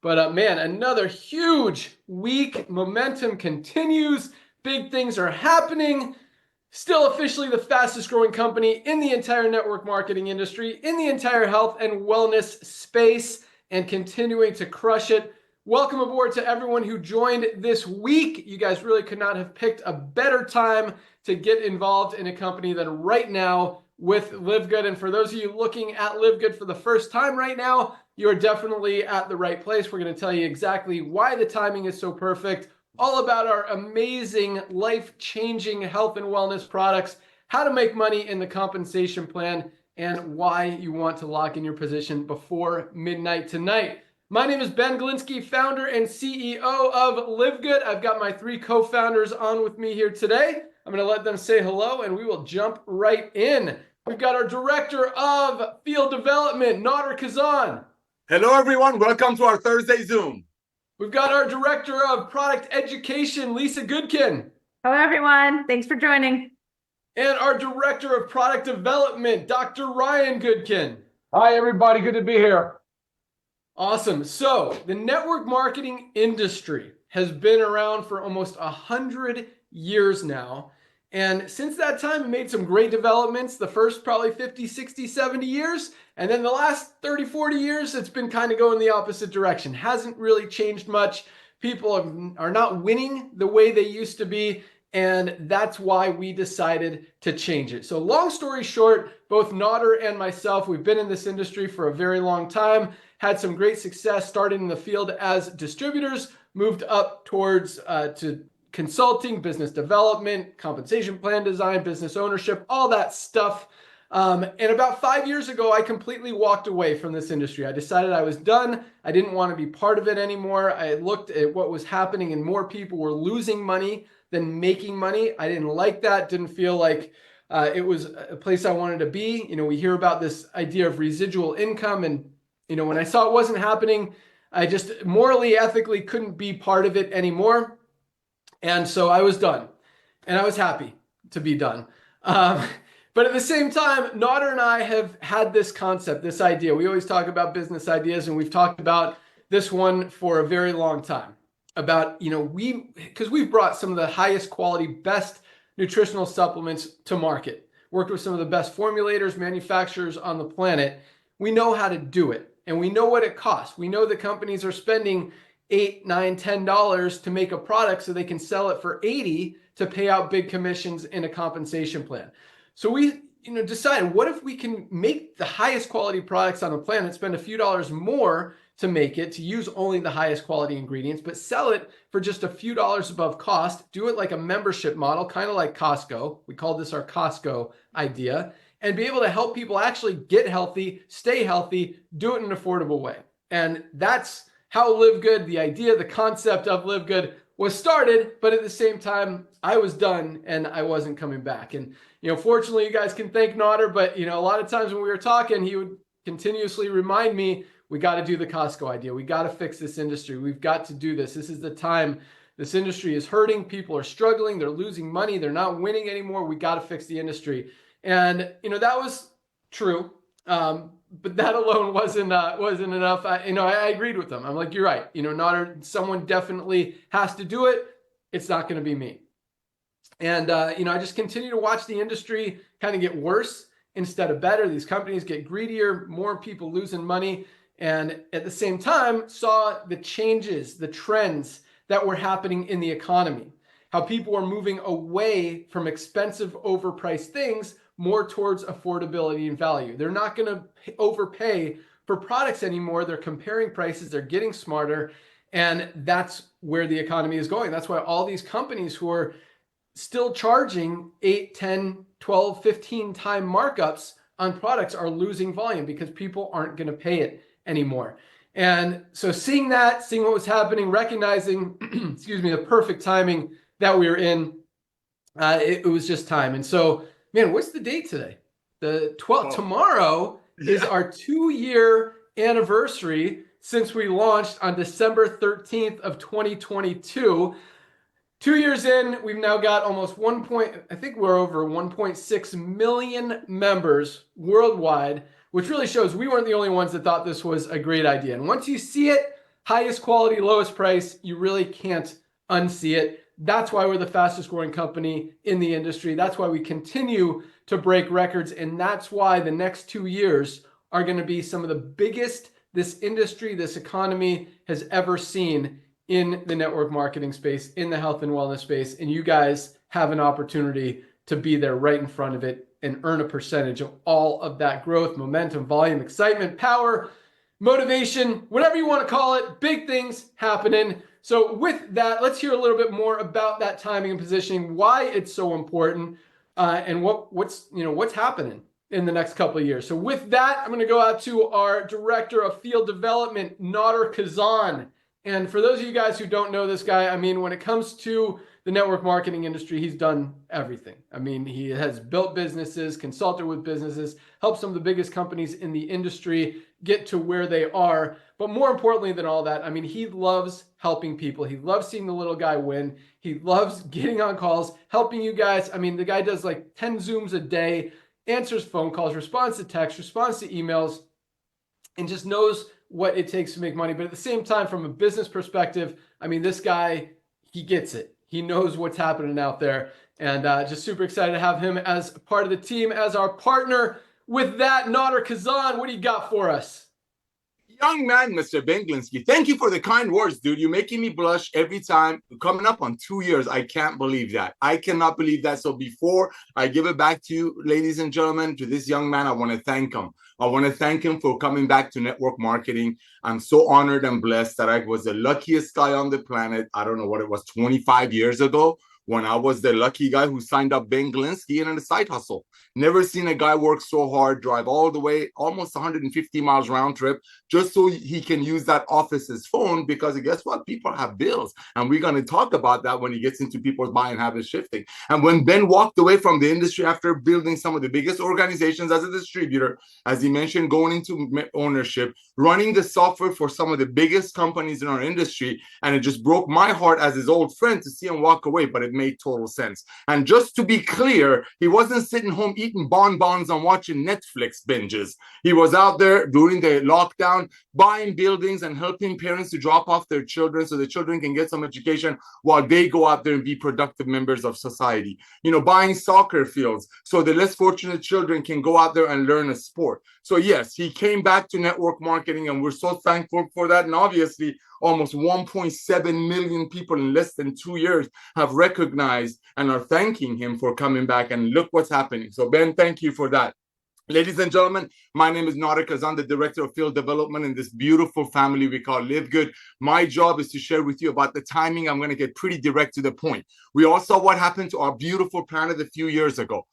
But man, another huge week. Momentum continues. Big things are happening. Still officially the fastest growing company in the entire network marketing industry, in the entire health and wellness space, and continuing to crush it. Welcome aboard to everyone who joined this week. You guys really could not have picked a better time to get involved in a company than right now with LiveGood. And for those of you looking at LiveGood for the first time right now, you're definitely at the right place. We're going to tell you exactly why the timing is so perfect, all about our amazing life-changing health and wellness products, how to make money in the compensation plan, and why you want to lock in your position before midnight tonight. My name is Ben Glinsky, founder and CEO of LiveGood. I've got my three co-founders on with me here today. I'm going to let them say hello, and we will jump right in. We've got our Director of Field Development, Nader Kazan. Hello, everyone. Welcome to our Thursday Zoom. We've got our Director of Product Education, Lisa Goodkin. Hello, everyone. Thanks for joining. And our Director of Product Development, Dr. Ryan Goodkin. Hi, everybody. Good to be here. Awesome. So the network marketing industry has been around for almost 100 years now. And since that time, it made some great developments. The first probably 50, 60, 70 years. And then the last 30, 40 years, it's been kind of going the opposite direction. Hasn't really changed much. People are not winning the way they used to be. And that's why we decided to change it. So long story short, both Nader and myself, we've been in this industry for a very long time, had some great success, started in the field as distributors, moved up towards to consulting, business development, compensation plan design, business ownership, all that stuff. And about 5 years ago, I completely walked away from this industry. I decided I was done. I didn't want to be part of it anymore. I looked at what was happening and more people were losing money than making money. I didn't like that. Didn't feel like it was a place I wanted to be. You know, we hear about this idea of residual income. And, you know, when I saw it wasn't happening, I just morally, ethically couldn't be part of it anymore. And so I was done. And I was happy to be done. But at the same time, Nader and I have had this concept, this idea. We always talk about business ideas, and we've talked about this one for a very long time. About, you know, because we've brought some of the highest quality, best nutritional supplements to market, worked with some of the best formulators, manufacturers on the planet. We know how to do it, and we know what it costs. We know that companies are spending $8, $9, $10 to make a product so they can sell it for $80 to pay out big commissions in a compensation plan. So we, decided, what if we can make the highest quality products on the planet, spend a few dollars more to make it, to use only the highest quality ingredients, but sell it for just a few dollars above cost, do it like a membership model, kind of like Costco. We call this our Costco idea, and be able to help people actually get healthy, stay healthy, do it in an affordable way. And that's how LiveGood, the idea, the concept of LiveGood was started, but at the same time, I was done and I wasn't coming back. And, fortunately, you guys can thank Nader, but, a lot of times when we were talking, he would continuously remind me, we got to do the Costco idea. We got to fix this industry. We've got to do this. This is the time. This industry is hurting. People are struggling. They're losing money. They're not winning anymore. We got to fix the industry. And, that was true. But that alone wasn't enough. I agreed with them. I'm like, you're right. Nader, someone definitely has to do it. It's not going to be me. And, I just continue to watch the industry kind of get worse instead of better. These companies get greedier, more people losing money. And at the same time, saw the changes, the trends that were happening in the economy, how people were moving away from expensive, overpriced things more towards affordability and value. They're not going to overpay for products anymore. They're comparing prices. They're getting smarter. And that's where the economy is going. That's why all these companies who are still charging 8, 10, 12, 15 time markups on products are losing volume because people aren't going to pay it anymore. And so seeing what was happening, recognizing, the perfect timing that we were in, it was just time. And so, man, what's the date today? The 12th. Tomorrow is our 2-year anniversary since we launched on December 13th of 2022. 2 years in, we've now got almost I think we're over 1.6 million members worldwide, which really shows we weren't the only ones that thought this was a great idea. And once you see it, highest quality, lowest price. You really can't unsee it. That's why we're the fastest growing company in the industry. That's why we continue to break records. And that's why the next 2 years are going to be some of the biggest this industry, this economy has ever seen in the network marketing space, in the health and wellness space. And you guys have an opportunity to be there right in front of it and earn a percentage of all of that growth, momentum, volume, excitement, power, motivation, whatever you want to call it. Big things happening. So with that, let's hear a little bit more about that timing and positioning, why it's so important, and what's happening in the next couple of years. So with that, I'm going to go out to our Director of Field Development, Nader Kazan. And for those of you guys who don't know this guy, I mean, when it comes to the network marketing industry, he's done everything. I mean, he has built businesses, consulted with businesses, helped some of the biggest companies in the industry get to where they are. But more importantly than all that, I mean, he loves helping people. He loves seeing the little guy win. He loves getting on calls, helping you guys. I mean, the guy does like 10 Zooms a day, answers phone calls, responds to text, responds to emails, and just knows what it takes to make money. But at the same time, from a business perspective, I mean, this guy, he gets it. He knows what's happening out there. And just super excited to have him as part of the team, as our partner. With that, Nader Kazan, what do you got for us? Young man, Mr. Ben Glinsky, thank you for the kind words, dude. You're making me blush every time. Coming up on 2 years, I can't believe that. I cannot believe that. So before I give it back to you, ladies and gentlemen, to this young man, I want to thank him. I want to thank him for coming back to network marketing. I'm so honored and blessed that I was the luckiest guy on the planet. I don't know what it was, 25 years ago, when I was the lucky guy who signed up Ben Glinsky in a side hustle. Never seen a guy work so hard, drive all the way, almost 150 miles round trip, just so he can use that office's phone, because guess what? People have bills. And we're going to talk about that when he gets into people's buying habits shifting. And when Ben walked away from the industry after building some of the biggest organizations as a distributor, as he mentioned, going into ownership, running the software for some of the biggest companies in our industry, and it just broke my heart as his old friend to see him walk away, but it made total sense. And just to be clear, he wasn't sitting home eating bonbons and watching Netflix binges. He was out there during the lockdown, buying buildings and helping parents to drop off their children so the children can get some education while they go out there and be productive members of society. You know, buying soccer fields so the less fortunate children can go out there and learn a sport. So yes, he came back to network marketing, and we're so thankful for that. And obviously, almost 1.7 million people in less than 2 years have recognized and are thanking him for coming back. And look what's happening. So Ben, thank you for that. Ladies and gentlemen, my name is Nader Kazan, the Director of Field Development in this beautiful family we call LiveGood. My job is to share with you about the timing. I'm going to get pretty direct to the point. We all saw what happened to our beautiful planet a few years ago.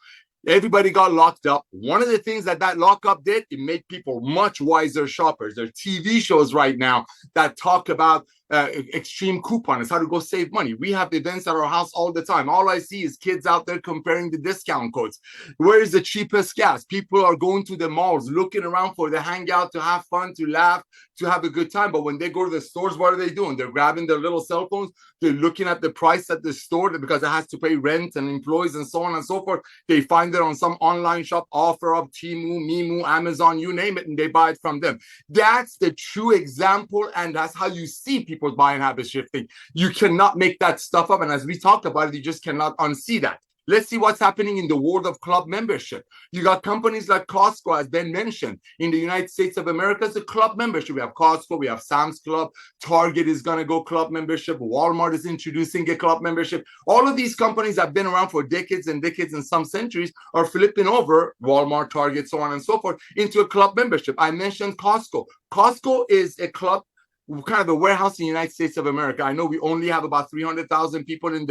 Everybody got locked up. One of the things that lockup did, it made people much wiser shoppers. There are TV shows right now that talk about extreme coupons, how to go save money. We have events at our house all the time. All I see is kids out there comparing the discount codes. Where is the cheapest gas? People are going to the malls, looking around for the hangout, to have fun, to laugh, to have a good time. But when they go to the stores, what are they doing? They're grabbing their little cell phones. They're looking at the price at the store because it has to pay rent and employees and so on and so forth. They find it on some online shop, OfferUp, Temu, Mimu, Amazon, you name it, and they buy it from them. That's the true example, and that's how you see people's buying habits shifting. You cannot make that stuff up, and as we talked about it, you just cannot unsee that. Let's see what's happening in the world of club membership. You got companies like Costco, as Ben mentioned, in the United States of America, it's a club membership. We have Costco, we have Sam's Club, Target is going to go club membership, Walmart is introducing a club membership. All of these companies have been around for decades and decades and some centuries are flipping over, Walmart, Target, so on and so forth, into a club membership. I mentioned Costco. Costco is a club, kind of a warehouse in the United States of America. I know we only have about 300,000 people in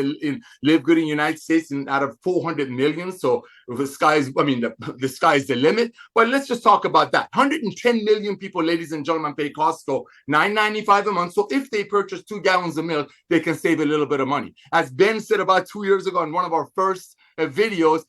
live good in the United States, and out of 400 million. So the sky is the limit. But let's just talk about that. 110 million people, ladies and gentlemen, pay Costco $9.95 a month. So if they purchase 2 gallons of milk, they can save a little bit of money. As Ben said about 2 years ago in one of our first videos,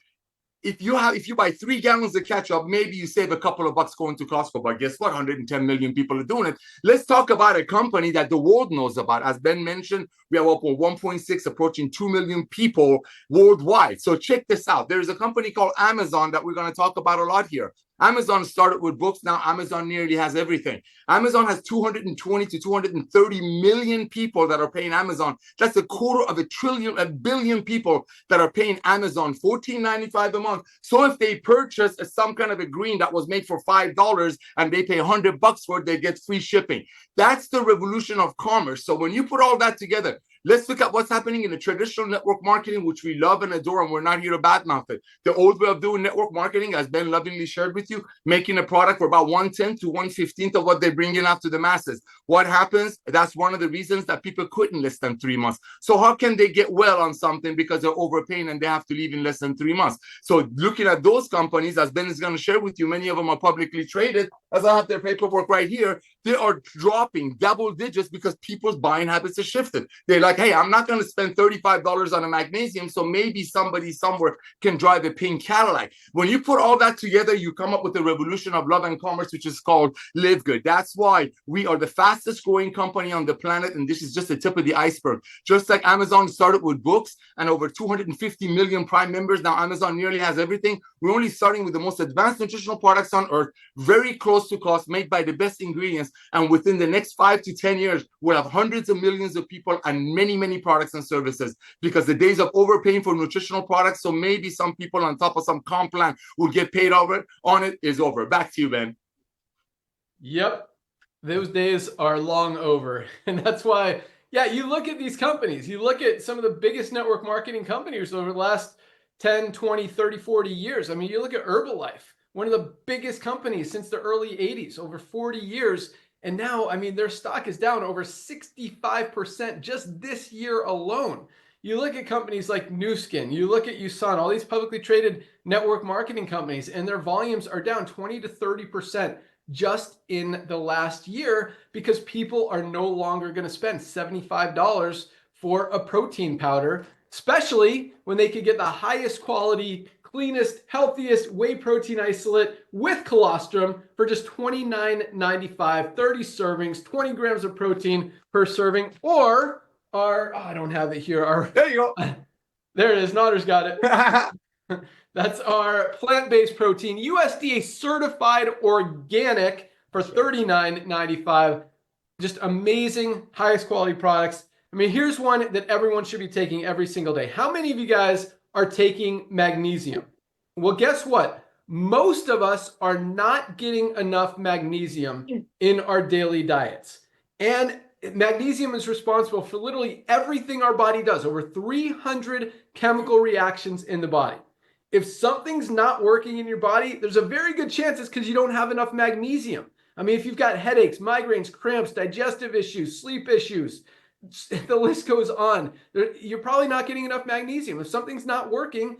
if you buy 3 gallons of ketchup, maybe you save a couple of bucks going to Costco. But guess what? 110 million people are doing it. Let's talk about a company that the world knows about. As Ben mentioned, we have up to 1.6, approaching 2 million people worldwide. So check this out. There's a company called Amazon that we're going to talk about a lot here. Amazon started with books. Now Amazon nearly has everything. Amazon has 220 to 230 million people that are paying Amazon. That's a billion people that are paying Amazon $14.95 a month. So if they purchase some kind of a green that was made for $5 and they pay $100 for it, they get free shipping. That's the revolution of commerce. So when you put all that together, let's look at what's happening in the traditional network marketing, which we love and adore, and we're not here to badmouth it. The old way of doing network marketing, as Ben lovingly shared with you, making a product for about 1/10 to 1/15 of what they bring in out to the masses. What happens? That's one of the reasons that people quit in less than 3 months. So how can they get well on something because they're overpaying and they have to leave in less than 3 months? So looking at those companies, as Ben is going to share with you, many of them are publicly traded. As I have their paperwork right here, they are dropping double digits because people's buying habits have shifted. They're like, hey, I'm not going to spend $35 on a magnesium, so maybe somebody somewhere can drive a pink Cadillac. When you put all that together, you come up with a revolution of love and commerce, which is called Live Good. That's why we are the fastest growing company on the planet, and this is just the tip of the iceberg. Just like Amazon started with books and over 250 million Prime members, now Amazon nearly has everything. We're only starting with the most advanced nutritional products on earth, very close to cost, made by the best ingredients. And within the next 5 to 10 years, we'll have hundreds of millions of people and many, many products and services, because the days of overpaying for nutritional products, so maybe some people on top of some comp plan will get paid over on it, is over. Back to you, Ben. Yep. Those days are long over. And that's why, yeah, you look at these companies, you look at some of the biggest network marketing companies over the last 10, 20, 30, 40 years. I mean, you look at Herbalife, one of the biggest companies since the early 80s, over 40 years. And now, I mean, their stock is down over 65% just this year alone. You look at companies like Nu Skin, you look at USAN, all these publicly traded network marketing companies, and their volumes are down 20 to 30% just in the last year because people are no longer going to spend $75 for a protein powder, especially when they could get the highest quality, cleanest, healthiest whey protein isolate with colostrum for just $29.95, 30 servings, 20 grams of protein per serving, or I don't have it here. There you go. There it is. Notter's got it. That's our plant-based protein, USDA certified organic for $39.95. Just amazing, highest quality products. I mean, here's one that everyone should be taking every single day. How many of you guys are taking magnesium? Well, guess what? Most of us are not getting enough magnesium in our daily diets. And magnesium is responsible for literally everything our body does, over 300 chemical reactions in the body. If something's not working in your body, there's a very good chance it's because you don't have enough magnesium. I mean, if you've got headaches, migraines, cramps, digestive issues, sleep issues, the list goes on, you're probably not getting enough magnesium. If something's not working,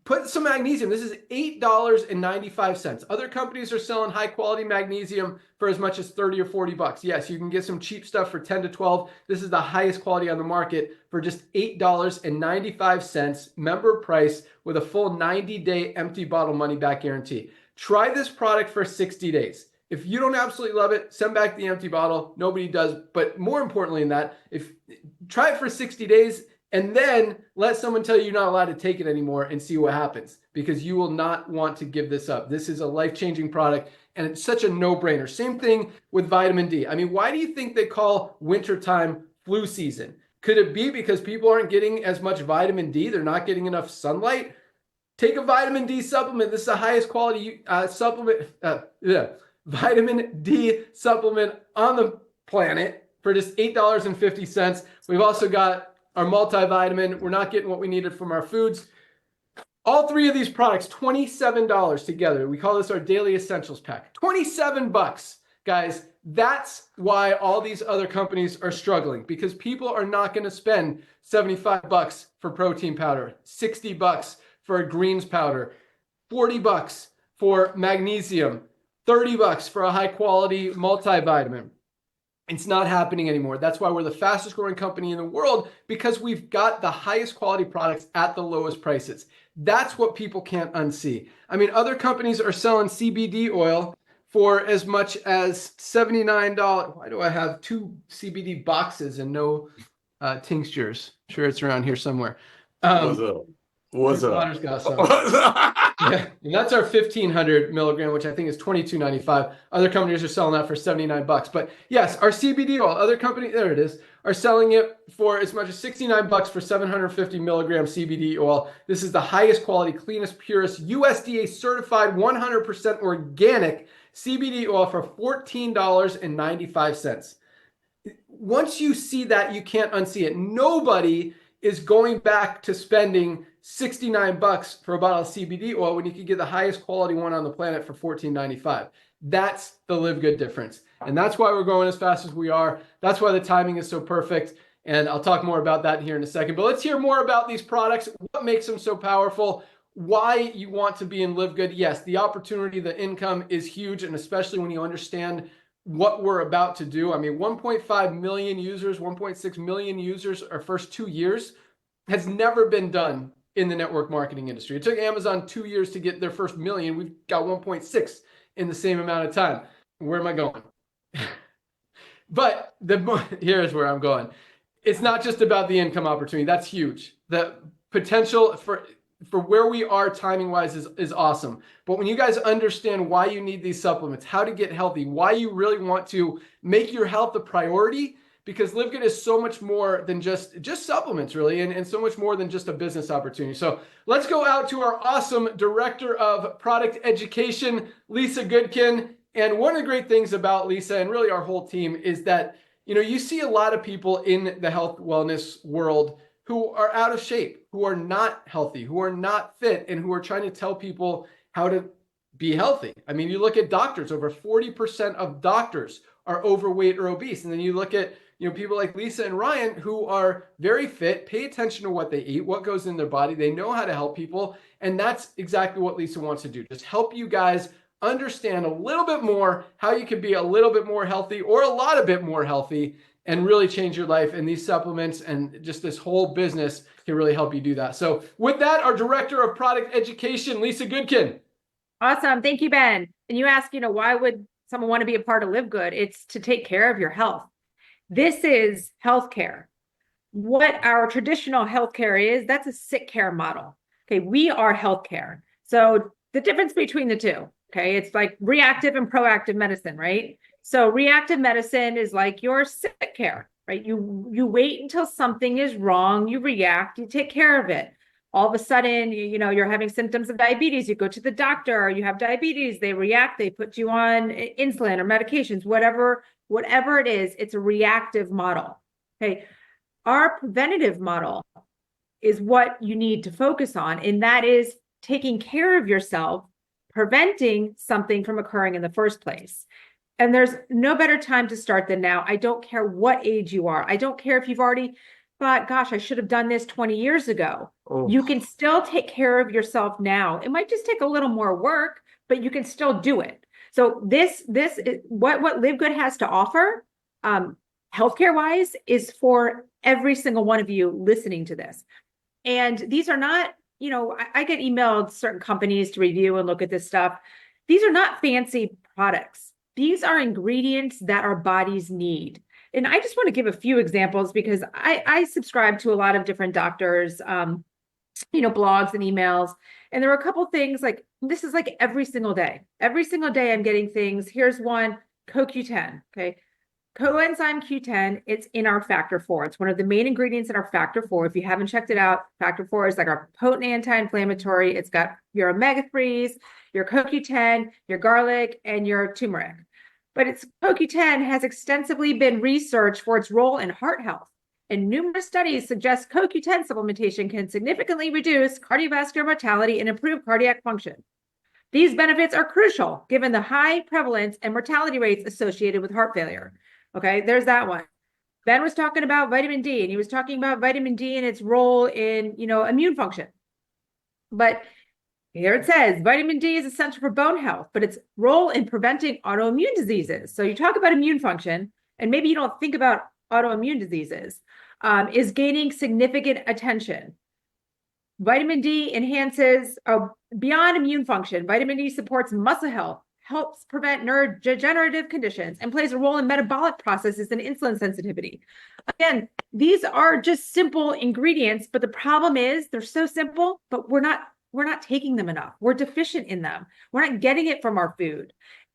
put some magnesium. This is $8.95. Other companies are selling high quality magnesium for as much as 30 or 40 bucks. Yes, you can get some cheap stuff for 10 to 12. This is the highest quality on the market for just $8.95 member price with a full 90-day empty bottle money back guarantee. Try this product for 60 days. If you don't absolutely love it, send back the empty bottle. Nobody does. But more importantly than that, try it for 60 days and then let someone tell you you're not allowed to take it anymore and see what happens, because you will not want to give this up. This is a life-changing product and it's such a no-brainer. Same thing with vitamin D. I mean, why do you think they call wintertime flu season? Could it be because people aren't getting as much vitamin D? They're not getting enough sunlight? Take a vitamin D supplement. This is the highest quality vitamin D supplement on the planet for just $8.50. We've also got our multivitamin. We're not getting what we needed from our foods. All three of these products, $27 together. We call this our daily essentials pack. 27 bucks, guys. That's why all these other companies are struggling, because people are not going to spend 75 bucks for protein powder, 60 bucks for a greens powder, 40 bucks for magnesium, 30 bucks for a high quality multivitamin. It's not happening anymore. That's why we're the fastest growing company in the world, because we've got the highest quality products at the lowest prices. That's what people can't unsee. I mean, other companies are selling CBD oil for as much as $79. Why do I have 2 CBD boxes and no tinctures? Sure, it's around here somewhere. What's up? What's up? Potter's got some. What's up? Yeah, and that's our 1500 milligram, which I think is $22.95. Other companies are selling that for $79. But yes, our CBD oil, other companies, there it is, are selling it for as much as $69 for 750 milligram CBD oil. This is the highest quality, cleanest, purest, USDA certified, 100% organic CBD oil for $14.95. Once you see that, you can't unsee it. Nobody is going back to spending $69 for a bottle of CBD oil when you could get the highest quality one on the planet for $14.95. That's the Live Good difference. And that's why we're growing as fast as we are. That's why the timing is so perfect. And I'll talk more about that here in a second. But let's hear more about these products, what makes them so powerful, why you want to be in Live Good. Yes, the opportunity, the income is huge, and especially when you understand what we're about to do. I mean, 1.5 million users, 1.6 million users our first 2 years has never been done in the network marketing industry. It took Amazon 2 years to get their first million. We've got 1.6 in the same amount of time. Where am I going? But here's where I'm going. It's not just about the income opportunity. That's huge. The potential for where we are timing wise is awesome. But when you guys understand why you need these supplements, how to get healthy, why you really want to make your health a priority, because Live Good is so much more than just supplements, really, and so much more than just a business opportunity. So let's go out to our awesome Director of Product Education, Lisa Goodkin. And one of the great things about Lisa and really our whole team is that, you see a lot of people in the health wellness world who are out of shape, who are not healthy, who are not fit, and who are trying to tell people how to be healthy. I mean, you look at doctors, over 40% of doctors are overweight or obese. And then you look at, people like Lisa and Ryan who are very fit, pay attention to what they eat, what goes in their body. They know how to help people. And that's exactly what Lisa wants to do. Just help you guys understand a little bit more how you can be a little bit more healthy or a lot of bit more healthy and really change your life. And these supplements and just this whole business can really help you do that. So with that, our Director of Product Education, Lisa Goodkin. Awesome. Thank you, Ben. And you ask, why would someone want to be a part of Live Good? It's to take care of your health. This is healthcare. What our traditional healthcare is, that's a sick care model. Okay, we are healthcare. So the difference between the two, okay, it's like reactive and proactive medicine, right? So reactive medicine is like your sick care, right? You wait until something is wrong, you react, you take care of it. All of a sudden, you're having symptoms of diabetes, you go to the doctor, you have diabetes, they react, they put you on insulin or medications, whatever it is, it's a reactive model. Okay. Our preventative model is what you need to focus on, and that is taking care of yourself, preventing something from occurring in the first place. And there's no better time to start than now. I don't care what age you are. I don't care if you've already thought, gosh, I should have done this 20 years ago. Oh. You can still take care of yourself now. It might just take a little more work, but you can still do it. So this is what Live Good has to offer, healthcare wise, is for every single one of you listening to this. And these are not, I get emailed certain companies to review and look at this stuff. These are not fancy products. These are ingredients that our bodies need. And I just want to give a few examples because I subscribe to a lot of different doctors, blogs and emails. And there are a couple things like, this is like every single day. Every single day I'm getting things. Here's one, CoQ10, okay? Coenzyme Q10, it's in our factor 4. It's one of the main ingredients in our factor 4. If you haven't checked it out, factor 4 is like our potent anti-inflammatory. It's got your omega-3s, your CoQ10, your garlic, and your turmeric. But CoQ10 has extensively been researched for its role in heart health. And numerous studies suggest CoQ10 supplementation can significantly reduce cardiovascular mortality and improve cardiac function. These benefits are crucial given the high prevalence and mortality rates associated with heart failure. Okay, there's that one. Ben was talking about vitamin D, and he was talking about vitamin D and its role in, immune function. But here it says vitamin D is essential for bone health, but its role in preventing autoimmune diseases. So you talk about immune function, and maybe you don't think about autoimmune diseases, is gaining significant attention. Vitamin D enhances beyond immune function. Vitamin D supports muscle health, helps prevent neurodegenerative conditions, and plays a role in metabolic processes and insulin sensitivity. Again, these are just simple ingredients, but the problem is they're so simple, but we're not we're not taking them enough. We're deficient in them. We're not getting it from our food.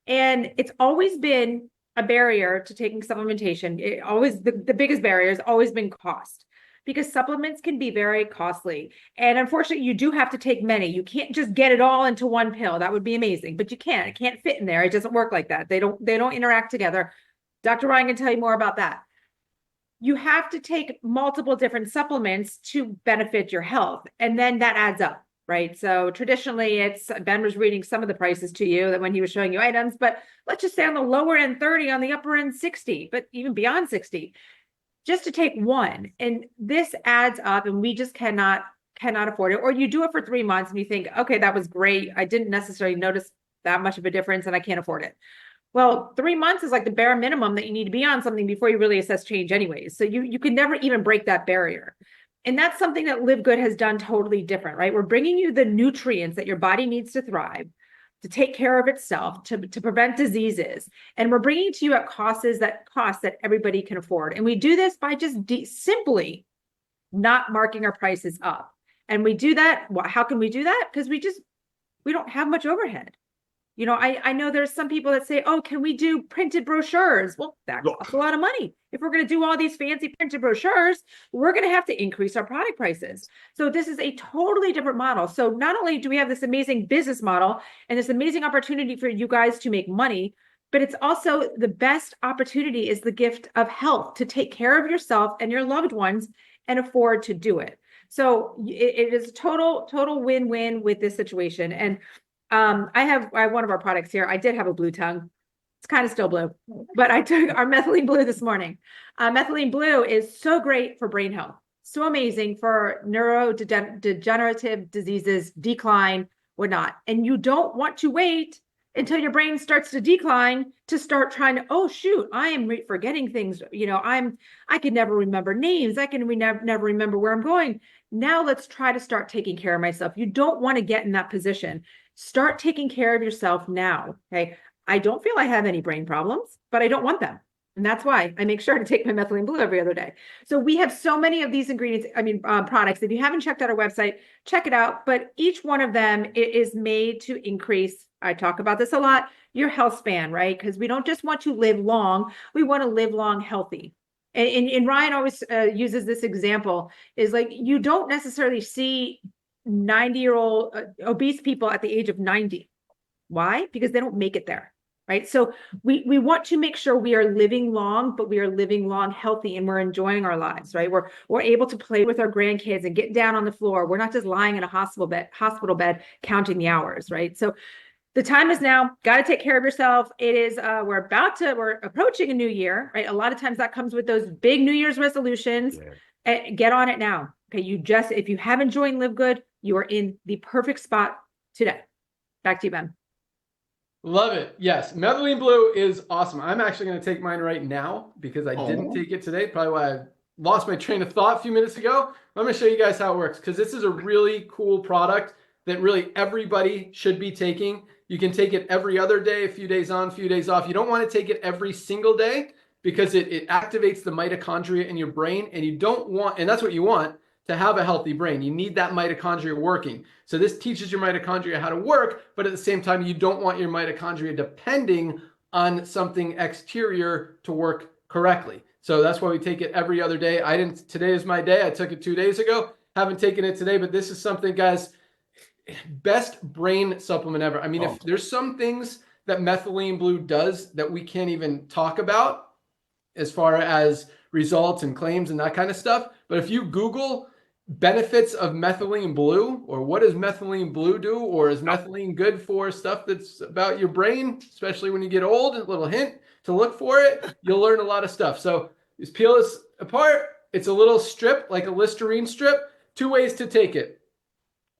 And it's always been a barrier to taking supplementation. The biggest barrier has always been cost, because supplements can be very costly. And unfortunately, you do have to take many. You can't just get it all into one pill. That would be amazing, but you can't. It can't fit in there. It doesn't work like that. They don't interact together. Dr. Ryan can tell you more about that. You have to take multiple different supplements to benefit your health, and then that adds up, right? So traditionally, Ben was reading some of the prices to you that when he was showing you items, but let's just say on the lower end 30, on the upper end 60, but even beyond 60, just to take one. And this adds up, and we just cannot afford it. Or you do it for 3 months and you think, okay, that was great. I didn't necessarily notice that much of a difference and I can't afford it. Well, 3 months is like the bare minimum that you need to be on something before you really assess change anyways. So you can never even break that barrier. And that's something that Live Good has done totally different, right? We're bringing you the nutrients that your body needs to thrive, to take care of itself, to prevent diseases. And we're bringing to you at costs that everybody can afford. And we do this by just simply not marking our prices up. And we do that. How can we do that? Because we don't have much overhead. You know, I know there's some people that say, oh, can we do printed brochures? Well, that costs a lot of money. If we're going to do all these fancy printed brochures, we're going to have to increase our product prices. So this is a totally different model. So not only do we have this amazing business model and this amazing opportunity for you guys to make money, but it's also the best opportunity is the gift of health, to take care of yourself and your loved ones and afford to do it. So it is total win-win with this situation. And I have one of our products here. I did have a blue tongue. It's kind of still blue, but I took our methylene blue this morning. Methylene blue is so great for brain health, so amazing for neurodegenerative diseases, decline, whatnot. And you don't want to wait until your brain starts to decline to start trying to, oh shoot, I am forgetting things. You know, I can never remember names. I can never remember where I'm going. Now let's try to start taking care of myself. You don't want to get in that position. Start taking care of yourself now. Okay. I don't feel I have any brain problems, but I don't want them. And that's why I make sure to take my methylene blue every other day. So we have so many of these ingredients, products. If you haven't checked out our website, check it out. But each one of them is made to increase, I talk about this a lot, your health span, right? Because we don't just want to live long. We want to live long healthy. And Ryan always uses this example, is like, you don't necessarily see 90-year-old obese people at the age of 90. Why? Because they don't make it there, right? So we want to make sure we are living long, but we are living long healthy, and we're enjoying our lives, right? We're able to play with our grandkids and get down on the floor. We're not just lying in a hospital bed counting the hours, right? So the time is now. Got to take care of yourself. It is, we're approaching a new year, right? A lot of times that comes with those big New Year's resolutions. Yeah. Get on it now. Okay. If you haven't joined Live Good, you are in the perfect spot today. Back to you, Ben. Love it. Yes. Methylene blue is awesome. I'm actually going to take mine right now because I didn't take it today. Probably why I lost my train of thought a few minutes ago. I'm going to show you guys how it works, because this is a really cool product that really everybody should be taking. You can take it every other day, a few days on, a few days off. You don't want to take it every single day because it activates the mitochondria in your brain, and you don't want, and that's what you want, to have a healthy brain. You need that mitochondria working. So this teaches your mitochondria how to work, but at the same time, you don't want your mitochondria depending on something exterior to work correctly. So that's why we take it every other day. Today is my day. I took it 2 days ago. Haven't taken it today, but this is something, guys, best brain supplement ever. I mean, if there's some things that methylene blue does that we can't even talk about as far as results and claims and that kind of stuff. But if you Google benefits of methylene blue, or what does methylene blue do, or is methylene good for stuff that's about your brain, especially when you get old, a little hint to look for it, you'll learn a lot of stuff. So just peel this apart. It's a little strip, like a Listerine strip. 2 ways to take it.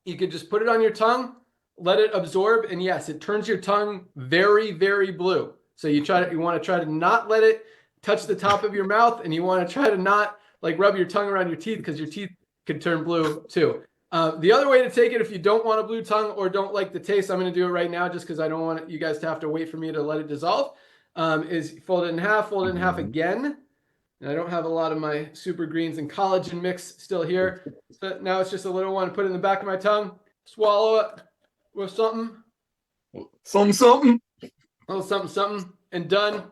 You could just put it on your tongue, let it absorb, and yes, it turns your tongue very, very blue. So you want to try to not let it touch the top of your mouth, and you want to try to not like rub your tongue around your teeth, because your teeth could turn blue too. The other way to take it, if you don't want a blue tongue or don't like the taste, I'm going to do it right now just because I don't want you guys to have to wait for me to let it dissolve, is fold it in half again. And I don't have a lot of my super greens and collagen mix still here. So now it's just a little one, put it in the back of my tongue. swallow it with something, Something. a little something, and done.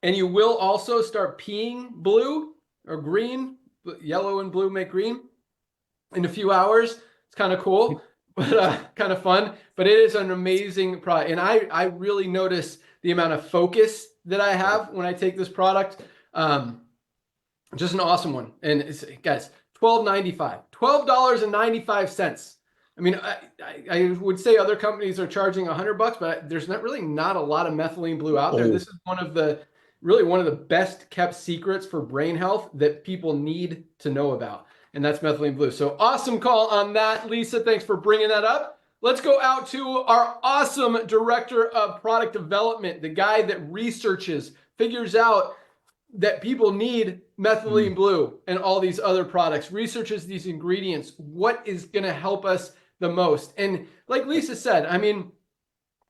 And you will also start peeing blue or green. Yellow and blue make green in a few hours. It's kind of cool, but kind of fun. But it is an amazing product. And I really notice the amount of focus that I have when I take this product. Just an awesome one. And it's, guys, $12.95. I mean, I would say other companies are charging $100, but there's not a lot of methylene blue out there. This is one of the best kept secrets for brain health that people need to know about. And that's methylene blue. So awesome call on that, Lisa. Thanks for bringing that up. Let's go out to our awesome director of product development, the guy that researches, figures out that people need methylene blue and all these other products, researches these ingredients, what is going to help us the most. And like Lisa said, I mean,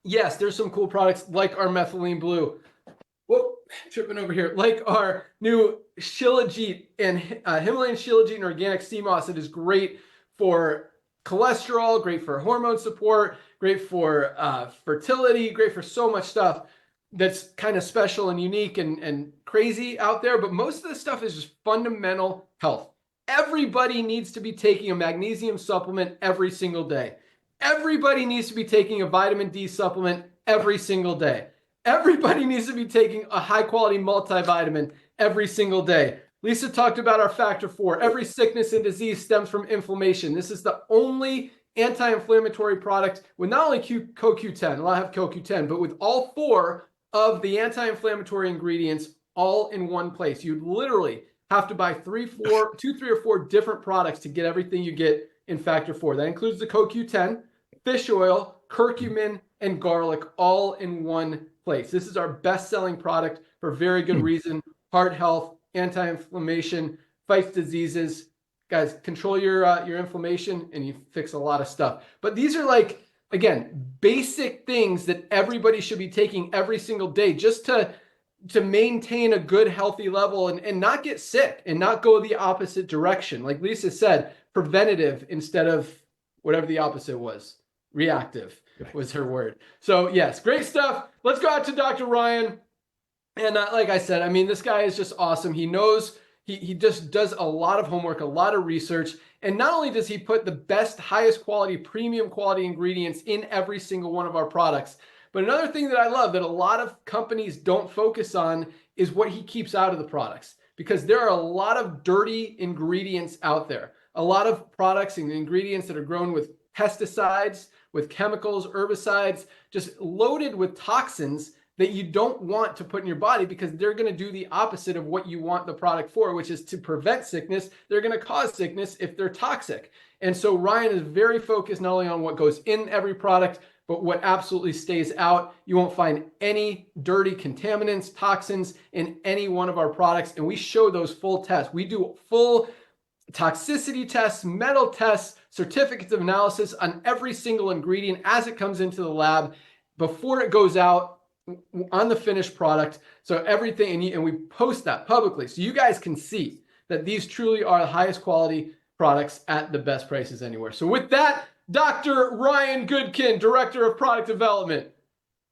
yes, there's some cool products like our methylene blue. Whoa, tripping over here. Like our new Shilajit and Himalayan Shilajit and organic sea moss. It is great for cholesterol, great for hormone support, great for fertility, great for so much stuff that's kind of special and unique and crazy out there. But most of the stuff is just fundamental health. Everybody needs to be taking a magnesium supplement every single day. Everybody needs to be taking a vitamin D supplement every single day. Everybody needs to be taking a high quality multivitamin every single day. Lisa talked about our factor 4. Every sickness and disease stems from inflammation. This is the only anti-inflammatory product with not only CoQ10, a lot have CoQ10, but with all 4 of the anti-inflammatory ingredients all in one place. You literally have to buy 3 or 4 different products to get everything you get in factor 4. That includes the CoQ10, fish oil, curcumin, and garlic all in one place. This is our best-selling product for very good reason. Heart health, anti-inflammation, fights diseases. Guys, control your inflammation and you fix a lot of stuff. But these are like, again, basic things that everybody should be taking every single day just to maintain a good, healthy level and not get sick and not go the opposite direction. Like Lisa said, preventative instead of whatever the opposite was. Reactive was her word. So yes, great stuff. Let's go out to Dr. Ryan. And like I said, I mean, this guy is just awesome. He knows, he just does a lot of homework, a lot of research. And not only does he put the best, highest quality, premium quality ingredients in every single one of our products, but another thing that I love that a lot of companies don't focus on is what he keeps out of the products, because there are a lot of dirty ingredients out there. A lot of products and ingredients that are grown with pesticides, with chemicals, herbicides, just loaded with toxins that you don't want to put in your body because they're going to do the opposite of what you want the product for, which is to prevent sickness. They're going to cause sickness if they're toxic. And so Ryan is very focused not only on what goes in every product, but what absolutely stays out. You won't find any dirty contaminants, toxins in any one of our products. And we show those full tests. We do full toxicity tests, metal tests, certificates of analysis on every single ingredient as it comes into the lab before it goes out on the finished product. So everything, and we post that publicly so you guys can see that these truly are the highest quality products at the best prices anywhere. So with that, Dr. Ryan Goodkin, Director of Product Development.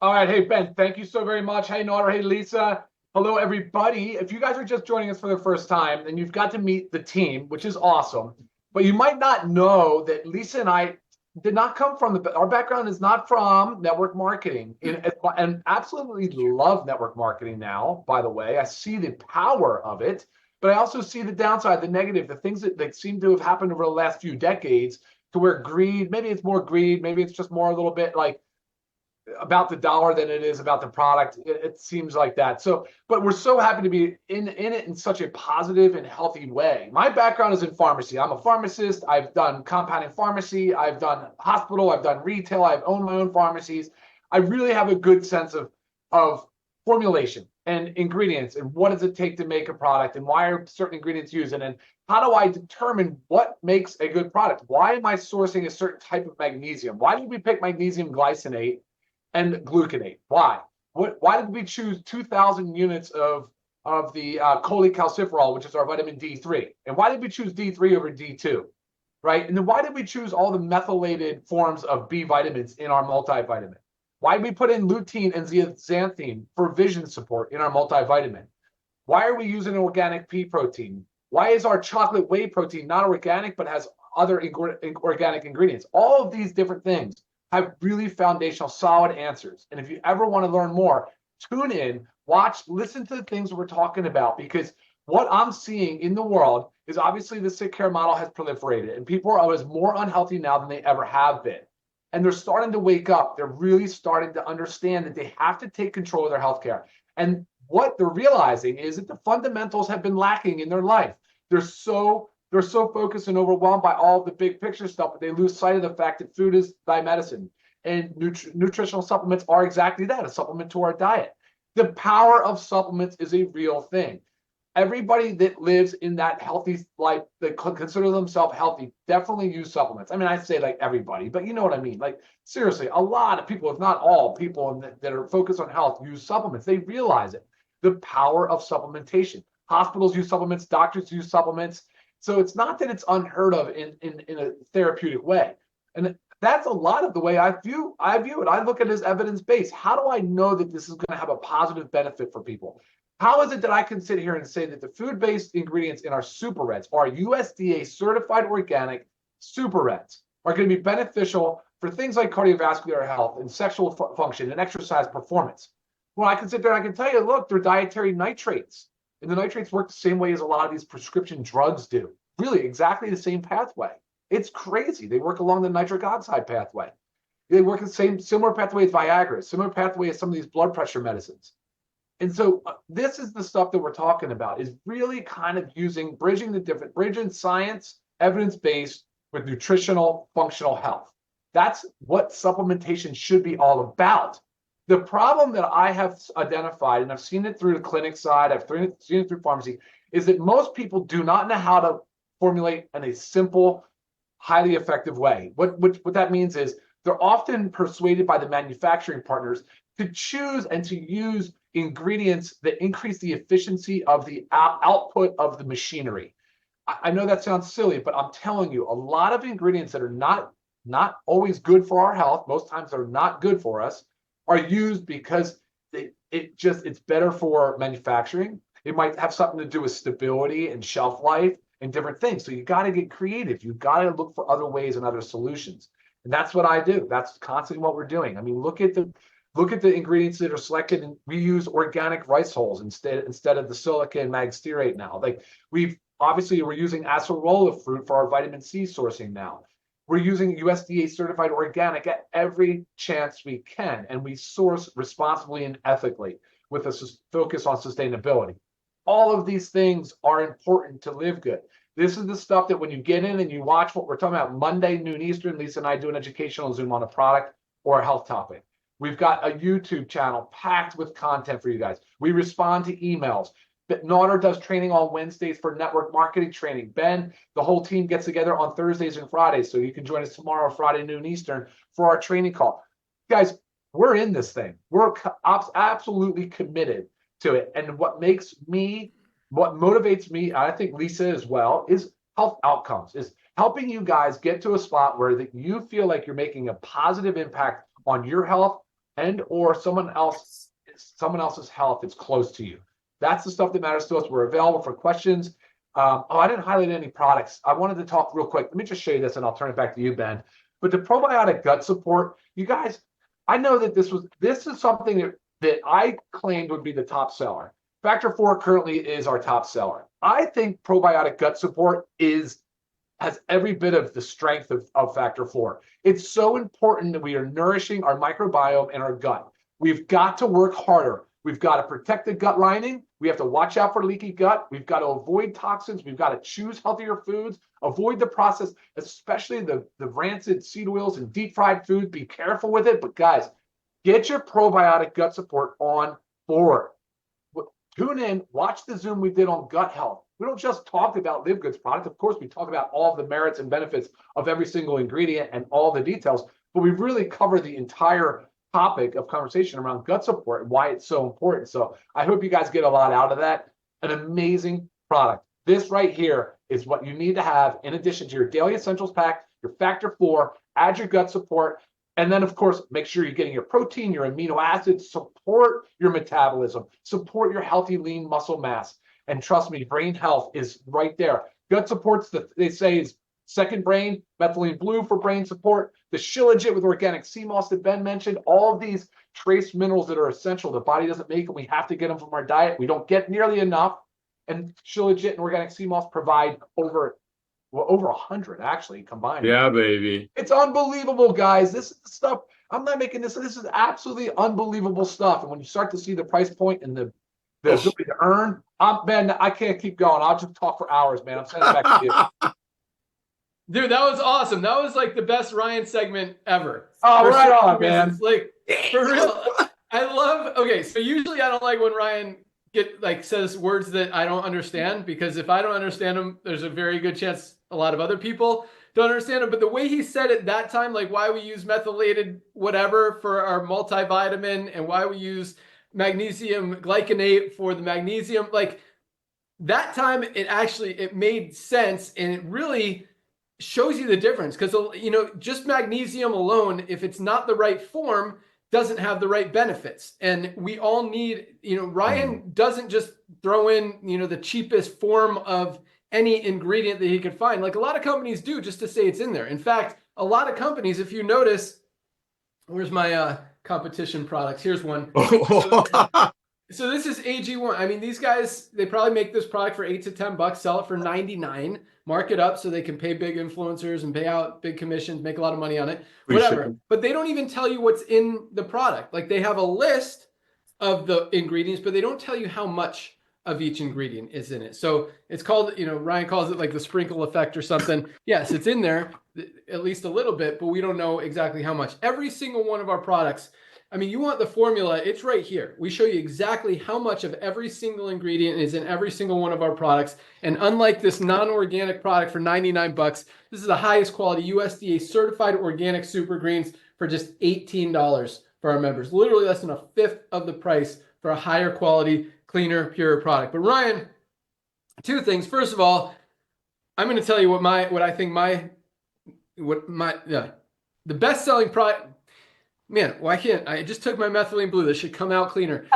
All right. Hey, Ben, thank you so very much. Hey, Nora. Hey, Lisa. Hello, everybody. If you guys are just joining us for the first time, then you've got to meet the team, which is awesome. But you might not know that Lisa and I did not come from our background is not from network marketing, and absolutely love network marketing now, by the way. I see the power of it, but I also see the downside, the negative, the things that seem to have happened over the last few decades to where greed, maybe it's more greed, maybe it's just more a little bit like about the dollar than it is about the product. It seems like that. So, but we're so happy to be in it in such a positive and healthy way. My background is in pharmacy. I'm a pharmacist. I've done compounding pharmacy. I've done hospital. I've done retail. I've owned my own pharmacies. I really have a good sense of formulation and ingredients and what does it take to make a product and why are certain ingredients used and how do I determine what makes a good product? Why am I sourcing a certain type of magnesium? Why did we pick magnesium glycinate and gluconate? Why? Why did we choose 2,000 units of the cholecalciferol, which is our vitamin D3? And why did we choose D3 over D2? right? And then why did we choose all the methylated forms of B vitamins in our multivitamin? Why did we put in lutein and zeaxanthin for vision support in our multivitamin? Why are we using organic pea protein? Why is our chocolate whey protein not organic but has other organic ingredients? All of these different things have really foundational, solid answers. And if you ever want to learn more, tune in, watch, listen to the things we're talking about, because what I'm seeing in the world is obviously the sick care model has proliferated and people are always more unhealthy now than they ever have been. And they're starting to wake up. They're really starting to understand that they have to take control of their healthcare. And what they're realizing is that the fundamentals have been lacking in their life. They're so focused and overwhelmed by all the big picture stuff, but they lose sight of the fact that food is thy medicine. And nutritional supplements are exactly that, a supplement to our diet. The power of supplements is a real thing. Everybody that lives in that healthy life, that consider themselves healthy, definitely use supplements. I mean, I say like everybody, but you know what I mean. Like seriously, a lot of people, if not all people that are focused on health, use supplements. They realize it. The power of supplementation. Hospitals use supplements, doctors use supplements. So it's not that it's unheard of in a therapeutic way. And that's a lot of the way I view it. I look at it as evidence-based. How do I know that this is going to have a positive benefit for people? How is it that I can sit here and say that the food-based ingredients in our super reds, our USDA certified organic super reds, are going to be beneficial for things like cardiovascular health and sexual function and exercise performance? Well, I can sit there and I can tell you, look, they're dietary nitrates. And the nitrates work the same way as a lot of these prescription drugs do. Really, exactly the same pathway. It's crazy. They work along the nitric oxide pathway. They work the similar pathway as Viagra, similar pathway as some of these blood pressure medicines. And so this is the stuff that we're talking about, is really kind of bridging science, evidence-based with nutritional, functional health. That's what supplementation should be all about. The problem that I have identified, and I've seen it through the clinic side, I've seen it through pharmacy, is that most people do not know how to formulate in a simple, highly effective way. What that means is they're often persuaded by the manufacturing partners to choose and to use ingredients that increase the efficiency of the output of the machinery. I know that sounds silly, but I'm telling you, a lot of ingredients that are not always good for our health, most times they're not good for us, are used because it's better for manufacturing. It might have something to do with stability and shelf life and different things. So you got to get creative. You got to look for other ways and other solutions. And that's what I do. That's constantly what we're doing. I mean, look at the ingredients that are selected, and we use organic rice hulls instead of the silica and mag stearate now. Like we're using acerola fruit for our vitamin C sourcing now. We're using USDA certified organic at every chance we can, and we source responsibly and ethically with a focus on sustainability. All of these things are important to live good. This is the stuff that when you get in and you watch what we're talking about Monday, noon Eastern, Lisa and I do an educational Zoom on a product or a health topic. We've got a YouTube channel packed with content for you guys. We respond to emails. Naughter does training on Wednesdays for network marketing training. Ben, the whole team gets together on Thursdays and Fridays. So you can join us tomorrow, Friday, noon Eastern, for our training call. Guys, we're in this thing. We're absolutely committed to it. And what motivates me, and I think Lisa as well, is health outcomes, is helping you guys get to a spot where that you feel like you're making a positive impact on your health and or someone else's health that's close to you. That's the stuff that matters to us. We're available for questions. I didn't highlight any products. I wanted to talk real quick. Let me just show you this and I'll turn it back to you, Ben. But the probiotic gut support, you guys, I know that this is something that I claimed would be the top seller. Factor 4 currently is our top seller. I think probiotic gut support has every bit of the strength of Factor 4. It's so important that we are nourishing our microbiome and our gut. We've got to work harder. We've got to protect the gut lining. We have to watch out for leaky gut. We've got to avoid toxins. We've got to choose healthier foods, avoid the process, especially the rancid seed oils and deep fried foods. Be careful with it. But guys, get your probiotic gut support on board. Tune in, watch the Zoom we did on gut health. We don't just talk about LiveGood's product. Of course, we talk about all of the merits and benefits of every single ingredient and all the details, but we really cover the entire topic of conversation around gut support and why it's so important. So I hope you guys get a lot out of that. An amazing product. This right here is what you need to have in addition to your daily essentials pack, your factor 4, add your gut support, and then, of course, make sure you're getting your protein, your amino acids, support your metabolism, support your healthy, lean muscle mass. And trust me, brain health is right there. Gut supports, they say, is second brain, methylene blue for brain support, the shilajit with organic sea moss that Ben mentioned, all of these trace minerals that are essential. The body doesn't make them. We have to get them from our diet. We don't get nearly enough. And shilajit and organic sea moss provide over 100 actually combined. Yeah, baby. It's unbelievable, guys. This is the stuff. I'm not making this. This is absolutely unbelievable stuff. And when you start to see the price point and the ability to earn, Ben, I can't keep going. I'll just talk for hours, man. I'm sending it back to you. Dude, that was awesome. That was like the best Ryan segment ever. Oh, right certain on, man. reasons. Like, for real. I love, okay, so usually I don't like when Ryan says words that I don't understand, because if I don't understand them, there's a very good chance a lot of other people don't understand them. But the way he said it that time, like why we use methylated whatever for our multivitamin and why we use magnesium glycinate for the magnesium, like that time it made sense, and it really shows you the difference. Because, you know, just magnesium alone, if it's not the right form, doesn't have the right benefits. And we all need, you know, Ryan doesn't just throw in, you know, the cheapest form of any ingredient that he could find, like a lot of companies do, just to say it's in there. In fact, a lot of companies, if you notice, where's my competition products? Here's one. So this is AG1. I mean, these guys, they probably make this product for $8 to $10, sell it for $99, mark it up so they can pay big influencers and pay out big commissions, make a lot of money on it, whatever. But they don't even tell you what's in the product. Like, they have a list of the ingredients, but they don't tell you how much of each ingredient is in it. So it's called, you know, Ryan calls it like the sprinkle effect or something. Yes, it's in there, at least a little bit, but we don't know exactly how much. Every single one of our products, I mean, you want the formula, it's right here. We show you exactly how much of every single ingredient is in every single one of our products. And unlike this non-organic product for $99, this is the highest quality USDA certified organic super greens for just $18 for our members. Literally less than a fifth of the price for a higher quality, cleaner, purer product. But Ryan, two things. First of all, I'm going to tell you the best-selling product. Man, why can't I just took my methylene blue? This should come out cleaner.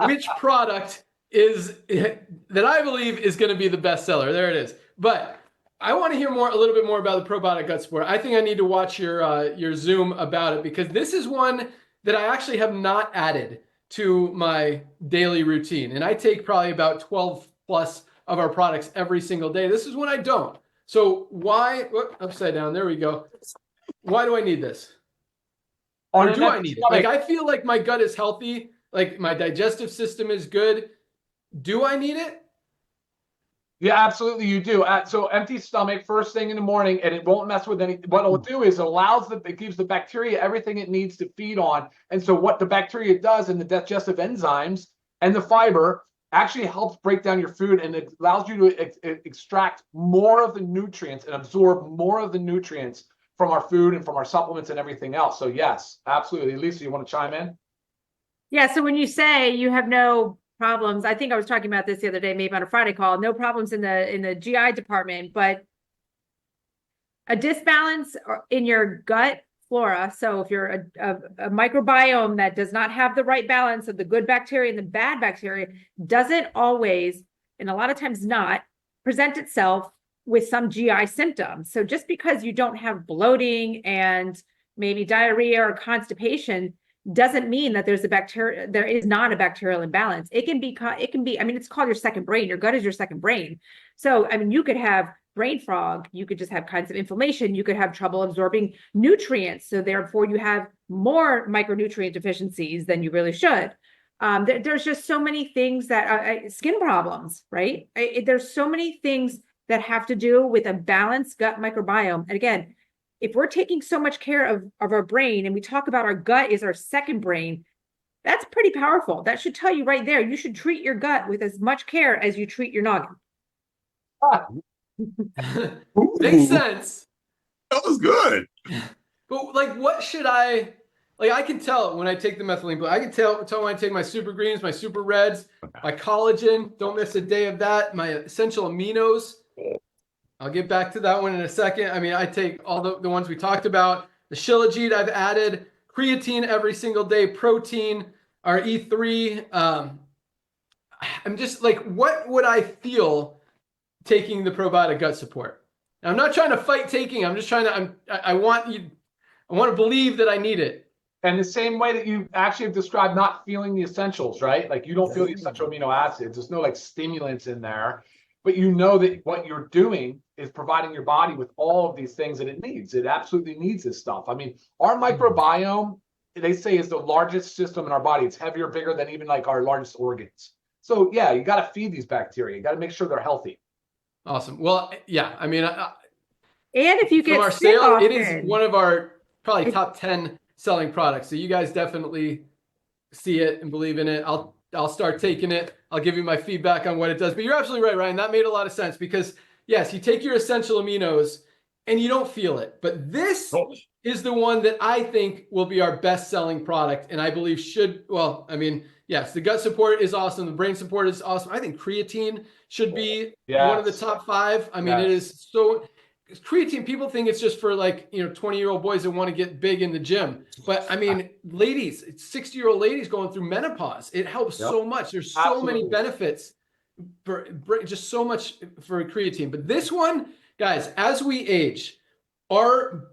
Which product is that I believe is going to be the best seller? There it is. But I want to hear a little bit more about the probiotic gut support. I think I need to watch your Zoom about it, because this is one that I actually have not added to my daily routine. And I take probably about 12 plus of our products every single day. This is one I don't. So why, upside down, there we go. Why do I need this? Or do I need it? Like, I feel like my gut is healthy, like my digestive system is good. Do I need it? Yeah, absolutely, you do. So empty stomach, first thing in the morning, and it won't mess with any. What it'll do is it gives the bacteria everything it needs to feed on. And so what the bacteria does, and the digestive enzymes and the fiber actually helps break down your food, and it allows you to extract more of the nutrients and absorb more of the nutrients from our food and from our supplements and everything else. So yes, absolutely. Lisa, you want to chime in? Yeah. So when you say you have no problems, I think I was talking about this the other day, maybe on a Friday call, no problems in the GI department, but a disbalance in your gut flora. So if you're a microbiome that does not have the right balance of the good bacteria and the bad bacteria, doesn't always, and a lot of times not, present itself with some GI symptoms. So just because you don't have bloating and maybe diarrhea or constipation doesn't mean that there is not a bacterial imbalance. It can be, I mean, it's called your second brain. Your gut is your second brain. So, I mean, you could have brain fog, you could just have kinds of inflammation, you could have trouble absorbing nutrients. So therefore you have more micronutrient deficiencies than you really should. There's just so many things that skin problems, right? There's so many things that have to do with a balanced gut microbiome. And again, if we're taking so much care of our brain, and we talk about our gut is our second brain, that's pretty powerful. That should tell you right there, you should treat your gut with as much care as you treat your noggin. Makes sense. That was good. But like, what should I can tell when I take the methylene blue. I can tell when I take my super greens, my super reds, my collagen, don't miss a day of that, my essential aminos. I'll get back to that one in a second. I mean, I take all the ones we talked about. The Shilajit I've added, creatine every single day, protein, our E3. I'm just like, what would I feel taking the probiotic gut support? Now, I'm not trying to fight taking. I'm just trying to. I want to believe that I need it. And the same way that you actually have described not feeling the essentials, right? Like you don't feel the essential amino acids. There's no like stimulants in there, but you know that what you're doing is providing your body with all of these things that it needs. It absolutely needs this stuff. I mean, our microbiome, they say, is the largest system in our body. It's heavier, bigger than even like our largest organs. So yeah, you got to feed these bacteria. You got to make sure they're healthy. Awesome. Well, yeah, I mean, And if you get from our sick sale, often, it is one of our probably top 10 selling products. So you guys definitely see it and believe in it. I'll start taking it. I'll give you my feedback on what it does. But you're absolutely right, Ryan. That made a lot of sense because yes, you take your essential aminos and you don't feel it. But this is the one that I think will be our best selling product. And I believe well, I mean, yes, the gut support is awesome. The brain support is awesome. I think creatine should be one of the top 5. I mean, it is so creatine, people think it's just for like, 20-year-old boys that want to get big in the gym. But I mean, ladies, 60-year-old ladies going through menopause. It helps so much. There's so many benefits for just so much for creatine. But this one, guys, as we age, our